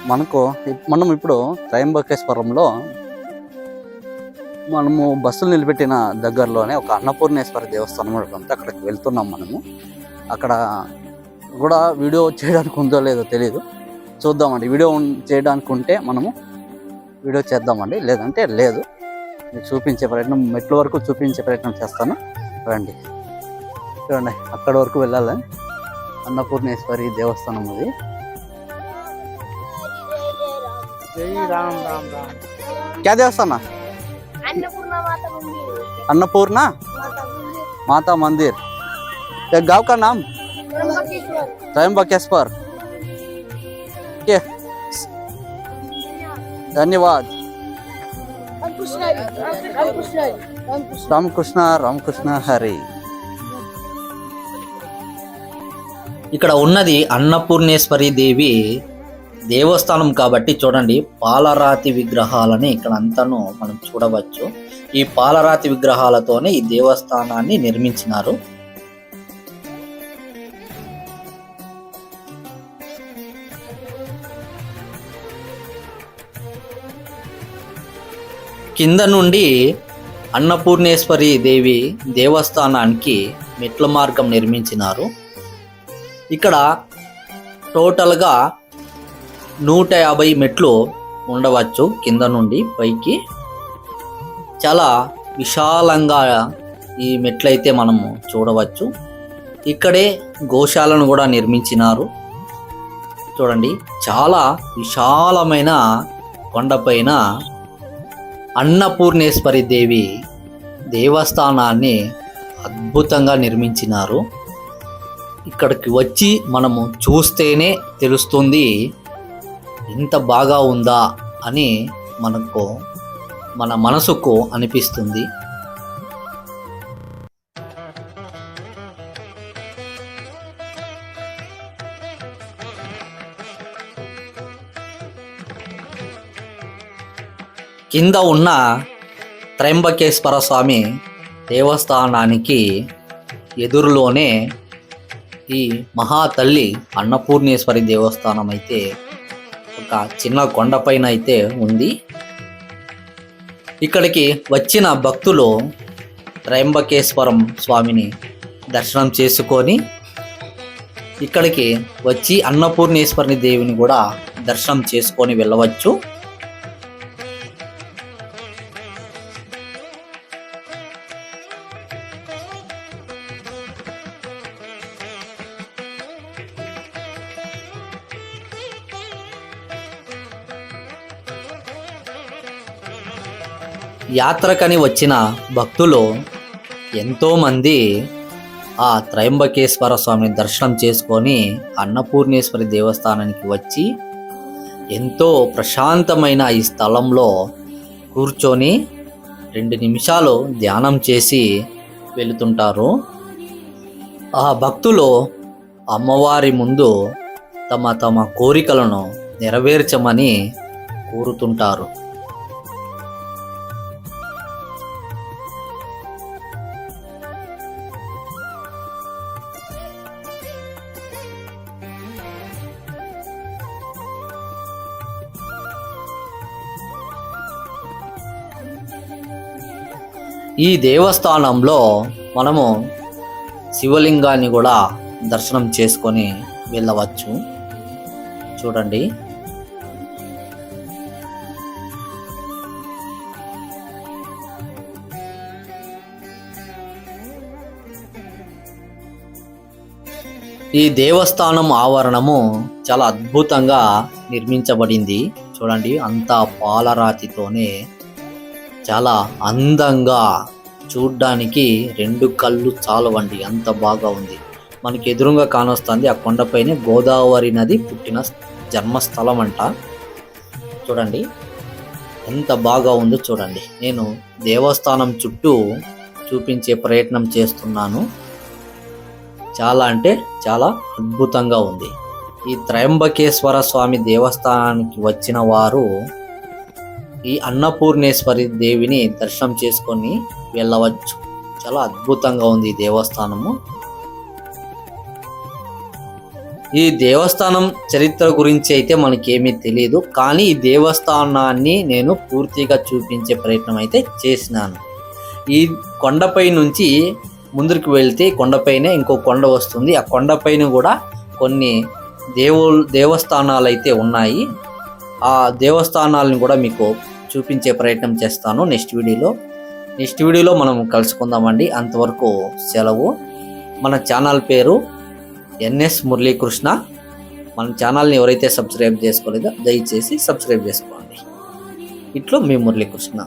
మనం ఇప్పుడు త్రయంబకేశ్వరంలో మనము బస్సులు నిలబెట్టిన దగ్గరలోనే ఒక అన్నపూర్ణేశ్వర దేవస్థానం ఉంటుంది. అక్కడికి వెళ్తున్నాం మనము. అక్కడ కూడా వీడియో చేయడానికి ఉందో లేదో తెలియదు, చూద్దామండి. వీడియో చేయడానికి ఉంటే మనము వీడియో చేద్దామండి, లేదంటే లేదు. మీకు చూపించే ప్రయత్నం, మెట్ల వరకు చూపించే ప్రయత్నం చేస్తాను. రండి, చూడండి, అక్కడ వరకు వెళ్ళాలి. అన్నపూర్ణేశ్వరి దేవస్థానం అది. क्या देवस्थान? अन्नपूर्णा माता मंदिर। गांव का नाम त्रयंबकेश्वर। धन्यवाद। रामकृष्ण रामकृष्ण हरि। ఇక్కడ ఉన్నది అన్నపూర్ణేశ్వరి దేవి దేవస్థానం కాబట్టి చూడండి, పాలరాతి విగ్రహాలని ఇక్కడ అంతాను మనం చూడవచ్చు. ఈ పాలరాతి విగ్రహాలతోనే ఈ దేవస్థానాన్ని నిర్మించినారు. కింద నుండి అన్నపూర్ణేశ్వరి దేవి దేవస్థానానికి మెట్ల మార్గం నిర్మించినారు. ఇక్కడ టోటల్గా 150 మెట్లు ఉండవచ్చు. కింద నుండి పైకి చాలా విశాలంగా ఈ మెట్లయితే మనము చూడవచ్చు. ఇక్కడే గోశాలను కూడా నిర్మించినారు. చూడండి, చాలా విశాలమైన కొండపైన అన్నపూర్ణేశ్వరి దేవి దేవస్థానాన్ని అద్భుతంగా నిర్మించినారు. ఇక్కడికి వచ్చి మనము చూస్తేనే తెలుస్తుంది ఇంత బాగా ఉందా అని మన మనసుకు అనిపిస్తుంది. కింద ఉన్న త్రయంబకేశ్వర స్వామి దేవస్థానానికి ఎదురులోనే ఈ మహాతల్లి అన్నపూర్ణేశ్వరి దేవస్థానం అయితే ఒక చిన్న కొండపైన అయితే ఉంది. ఇక్కడికి వచ్చిన భక్తులు త్రయంబకేశ్వరం స్వామిని దర్శనం చేసుకొని ఇక్కడికి వచ్చి అన్నపూర్ణేశ్వరి దేవిని కూడా దర్శనం చేసుకొని వెళ్ళవచ్చు. యాత్రకని వచ్చిన భక్తులు ఎంతోమంది ఆ త్రయంబకేశ్వర స్వామిని దర్శనం చేసుకొని అన్నపూర్ణేశ్వరి దేవస్థానానికి వచ్చి ఎంతో ప్రశాంతమైన ఈ స్థలంలో కూర్చొని 2 నిమిషాలు ధ్యానం చేసి వెళుతుంటారు. ఆ భక్తులు అమ్మవారి ముందు తమ కోరికలను నెరవేర్చమని కోరుతుంటారు. ఈ దేవస్థానంలో మనము శివలింగాన్ని కూడా దర్శనం చేసుకొని వెళ్ళవచ్చు. చూడండి, ఈ దేవస్థానం ఆవరణము చాలా అద్భుతంగా నిర్మించబడింది. చూడండి, అంతా పాలరాతితోనే చాలా అందంగా, చూడ్డానికి 2 కళ్ళు చాలవండి, అంత బాగా ఉంది. మనకి ఎదురుగా కానొస్తుంది ఆ కొండపైనే గోదావరి నది పుట్టిన జన్మస్థలం అంట. చూడండి ఎంత బాగా ఉందో చూడండి. నేను దేవస్థానం చుట్టూ చూపించే ప్రయత్నం చేస్తున్నాను. చాలా అంటే చాలా అద్భుతంగా ఉంది. ఈ త్రయంబకేశ్వర స్వామి దేవస్థానానికి వచ్చిన వారు ఈ అన్నపూర్ణేశ్వరి దేవిని దర్శనం చేసుకొని వెళ్ళవచ్చు. చాలా అద్భుతంగా ఉంది ఈ దేవస్థానము. ఈ దేవస్థానం చరిత్ర గురించి అయితే మనకేమీ తెలియదు, కానీ ఈ దేవస్థానాన్ని నేను పూర్తిగా చూపించే ప్రయత్నం అయితే చేసినాను. ఈ కొండపై నుంచి ముందుకు వెళ్తే కొండపైనే ఇంకో కొండ వస్తుంది. ఆ కొండపైన కూడా కొన్ని దేవస్థానాలు అయితే ఉన్నాయి. ఆ దేవస్థానాలను కూడా మీకు చూపించే ప్రయత్నం చేస్తాను నెక్స్ట్ వీడియోలో మనం కలుసుకుందామండి. అంతవరకు సెలవు. మన ఛానల్ పేరు ఎన్ఎస్ మురళీకృష్ణ. మన ఛానల్ని ఎవరైతే సబ్స్క్రైబ్ చేసుకోలేదో దయచేసి సబ్స్క్రైబ్ చేసుకోండి. ఇట్లో మీ మురళీకృష్ణ.